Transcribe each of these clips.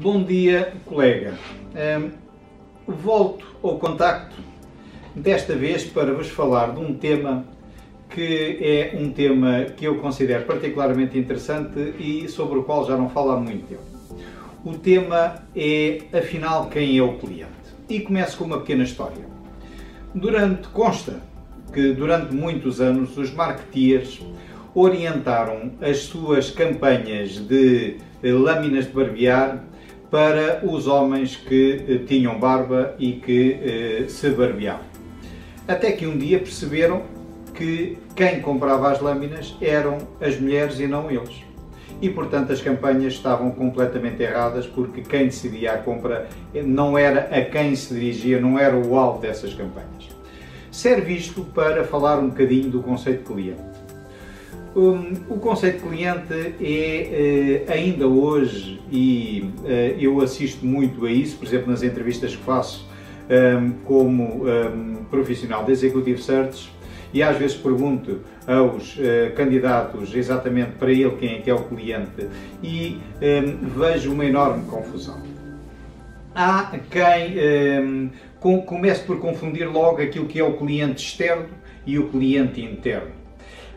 Bom dia, colega. Volto ao contacto, desta vez para vos falar de um tema que é um tema que eu considero particularmente interessante e sobre o qual já não falo há muito tempo. O tema é, afinal, quem é o cliente? E começo com uma pequena história. Consta que durante muitos anos os marketeers orientaram as suas campanhas de lâminas de barbear para os homens que tinham barba e que se barbeavam. Até que um dia perceberam que quem comprava as lâminas eram as mulheres e não eles. E, portanto, as campanhas estavam completamente erradas, porque quem decidia a compra não era a quem se dirigia, não era o alvo dessas campanhas. Serve isto para falar um bocadinho do conceito de cliente. O conceito de cliente é, ainda hoje, e eu assisto muito a isso, por exemplo, nas entrevistas que faço como profissional de Executive Search, e às vezes pergunto aos candidatos exatamente para ele quem é que é o cliente, e vejo uma enorme confusão. Há quem comece por confundir logo aquilo que é o cliente externo e o cliente interno.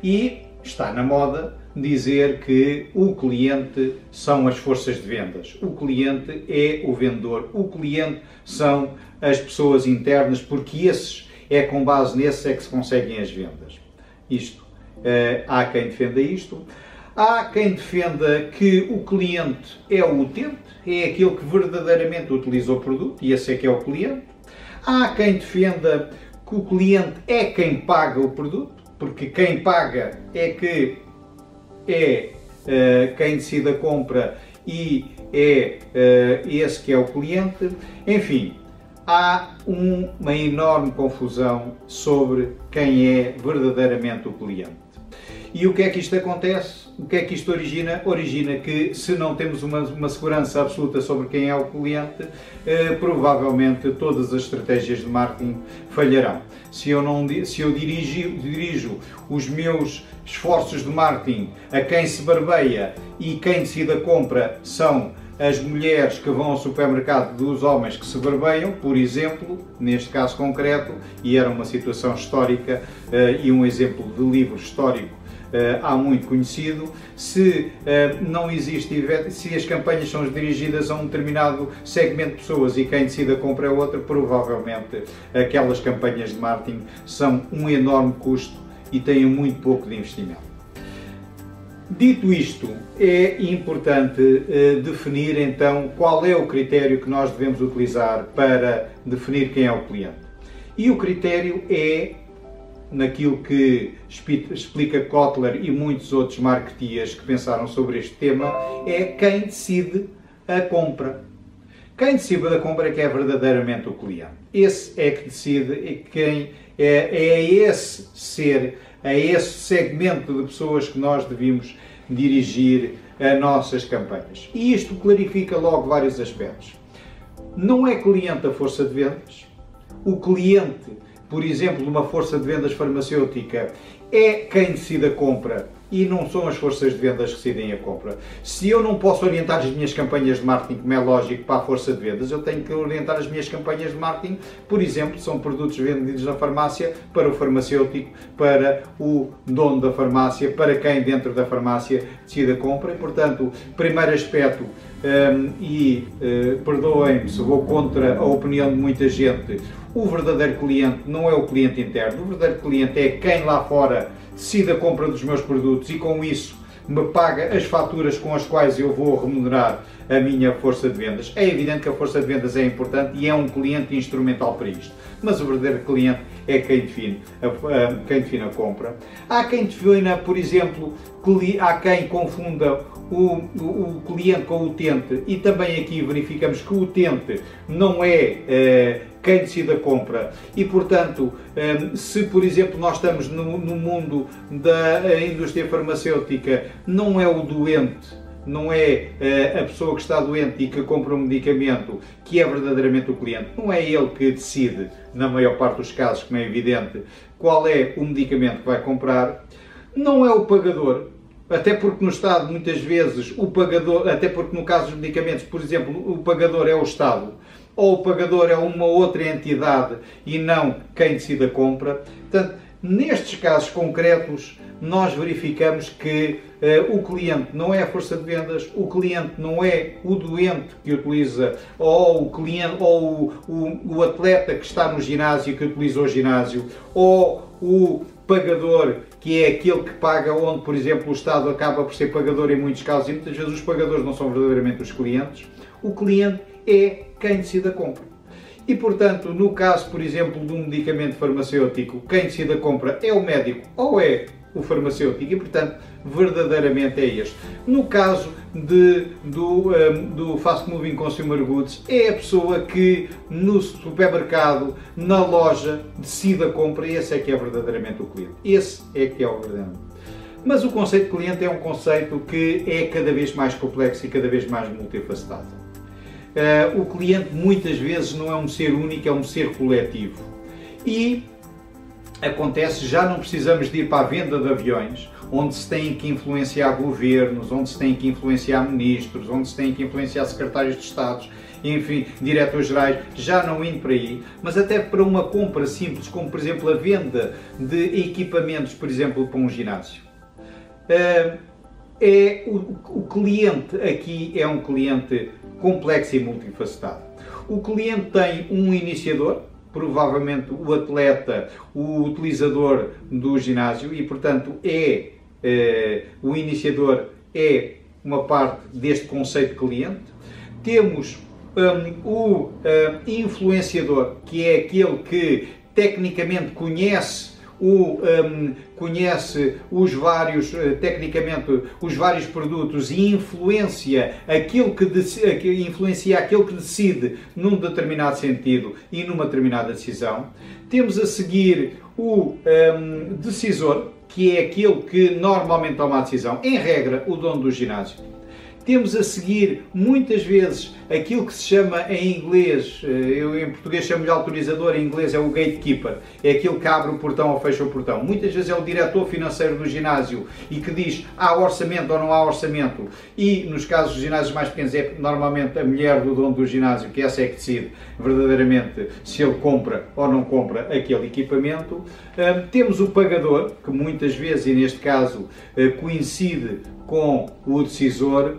E está na moda dizer que o cliente são as forças de vendas, o cliente é o vendedor, o cliente são as pessoas internas, porque com base nesses é que se conseguem as vendas. Há quem defenda isto. Há quem defenda que o cliente é o utente, é aquele que verdadeiramente utiliza o produto, e esse é que é o cliente. Há quem defenda que o cliente é quem paga o produto, porque quem paga é que quem decide a compra e é esse que é o cliente. Enfim, há uma enorme confusão sobre quem é verdadeiramente o cliente. E o que é que isto acontece? O que é que isto origina? Origina que, se não temos uma segurança absoluta sobre quem é o cliente, provavelmente todas as estratégias de marketing falharão. Se eu dirijo os meus esforços de marketing a quem se barbeia e quem decide a compra são as mulheres que vão ao supermercado dos homens que se barbeiam, por exemplo, neste caso concreto, e era uma situação histórica e um exemplo de livro histórico há muito conhecido, se as campanhas são dirigidas a um determinado segmento de pessoas e quem decide a compra é outro, provavelmente aquelas campanhas de marketing são um enorme custo e têm muito pouco de investimento. Dito isto, é importante definir então qual é o critério que nós devemos utilizar para definir quem é o cliente. E o critério é, naquilo que explica Kotler e muitos outros marketeers que pensaram sobre este tema, é quem decide a compra. Quem decide a compra é que é verdadeiramente o cliente. Esse é que decide, esse segmento de pessoas que nós devemos dirigir as nossas campanhas. E isto clarifica logo vários aspectos. Não é cliente a força de vendas. O cliente, por exemplo, de uma força de vendas farmacêutica, é quem decide a compra e não são as forças de vendas que decidem a compra. Se eu não posso orientar as minhas campanhas de marketing, como é lógico, para a força de vendas, eu tenho que orientar as minhas campanhas de marketing, por exemplo, são produtos vendidos na farmácia, para o farmacêutico, para o dono da farmácia, para quem dentro da farmácia decide a compra. E, portanto, primeiro aspecto, perdoem-me se vou contra a opinião de muita gente, o verdadeiro cliente não é o cliente interno, o verdadeiro cliente é quem lá fora decide a compra dos meus produtos e com isso me paga as faturas com as quais eu vou remunerar a minha força de vendas. É evidente que a força de vendas é importante e é um cliente instrumental para isto, mas o verdadeiro cliente é quem define a compra. Há quem defina, por exemplo, há quem confunda o cliente com o utente, e também aqui verificamos que o utente não é quem decide a compra e, portanto, se, por exemplo, nós estamos no mundo da indústria farmacêutica, não é o doente, não é a pessoa que está doente e que compra um medicamento que é verdadeiramente o cliente, não é ele que decide, na maior parte dos casos, como é evidente, qual é o medicamento que vai comprar, não é o pagador, até porque no Estado muitas vezes o pagador, até porque no caso dos medicamentos, por exemplo, o pagador é o Estado, ou o pagador é uma outra entidade e não quem decide a compra. Portanto, nestes casos concretos, nós verificamos que o cliente não é a força de vendas, o cliente não é o doente que utiliza, ou o cliente, ou o atleta que está no ginásio, que utiliza o ginásio, ou o pagador, que é aquele que paga, onde, por exemplo, o Estado acaba por ser pagador em muitos casos, e muitas vezes os pagadores não são verdadeiramente os clientes. O cliente é quem decide a compra. E, portanto, no caso, por exemplo, de um medicamento farmacêutico, quem decide a compra é o médico ou é o farmacêutico e, portanto, verdadeiramente é este. No caso do Fast Moving Consumer Goods, é a pessoa que no supermercado, na loja, decide a compra e esse é que é verdadeiramente o cliente. Esse é que é o verdadeiro. Mas o conceito de cliente é um conceito que é cada vez mais complexo e cada vez mais multifacetado. O cliente muitas vezes não é um ser único, é um ser coletivo. E acontece, já não precisamos de ir para a venda de aviões, onde se tem que influenciar governos, onde se tem que influenciar ministros, onde se tem que influenciar secretários de Estados, enfim, diretores-gerais, já não indo para aí, mas até para uma compra simples, como por exemplo a venda de equipamentos, por exemplo, para um ginásio. O cliente aqui é um cliente complexo e multifacetado. O cliente tem um iniciador, provavelmente o atleta, o utilizador do ginásio, e portanto o iniciador é uma parte deste conceito de cliente. Temos o influenciador, que é aquele que tecnicamente conhece os vários, tecnicamente, os vários produtos e influencia aquilo que decide num determinado sentido e numa determinada decisão. Temos a seguir o decisor, que é aquele que normalmente toma a decisão, em regra, o dono do ginásio. Temos a seguir, muitas vezes, aquilo que se chama em inglês, eu em português chamo-lhe autorizador, em inglês é o gatekeeper, é aquele que abre o portão ou fecha o portão. Muitas vezes é o diretor financeiro do ginásio e que diz há orçamento ou não há orçamento. E nos casos dos ginásios mais pequenos é normalmente a mulher do dono do ginásio, que essa é que decide verdadeiramente se ele compra ou não compra aquele equipamento. Temos o pagador, que muitas vezes, e neste caso, coincide com o decisor.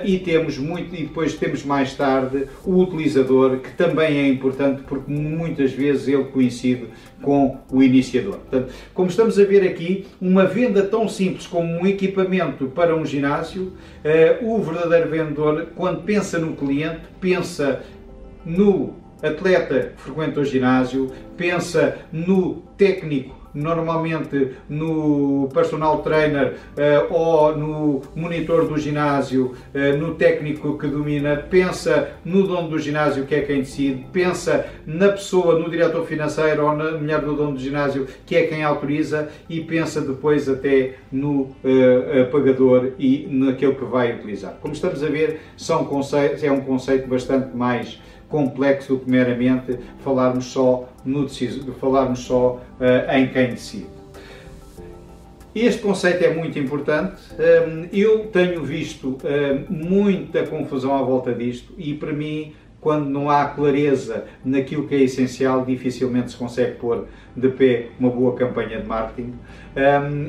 E depois temos mais tarde o utilizador, que também é importante porque muitas vezes ele coincide com o iniciador. Portanto, como estamos a ver aqui, uma venda tão simples como um equipamento para um ginásio, o verdadeiro vendedor, quando pensa no cliente, pensa no atleta que frequenta o ginásio, pensa no técnico, normalmente no personal trainer ou no monitor do ginásio, no técnico que domina, pensa no dono do ginásio, que é quem decide, pensa na pessoa, no diretor financeiro ou na mulher do dono do ginásio, que é quem autoriza, e pensa depois até no pagador e naquele que vai utilizar. Como estamos a ver, é um conceito bastante mais complexo do que meramente falarmos só em quem decide. Este conceito é muito importante. Eu tenho visto muita confusão à volta disto e, para mim, quando não há clareza naquilo que é essencial, dificilmente se consegue pôr de pé uma boa campanha de marketing.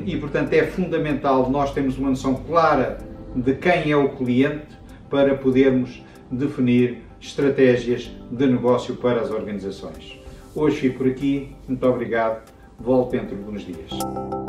E, portanto, é fundamental nós termos uma noção clara de quem é o cliente para podermos definir estratégias de negócio para as organizações. Hoje fico por aqui. Muito obrigado. Volto dentro de uns dias.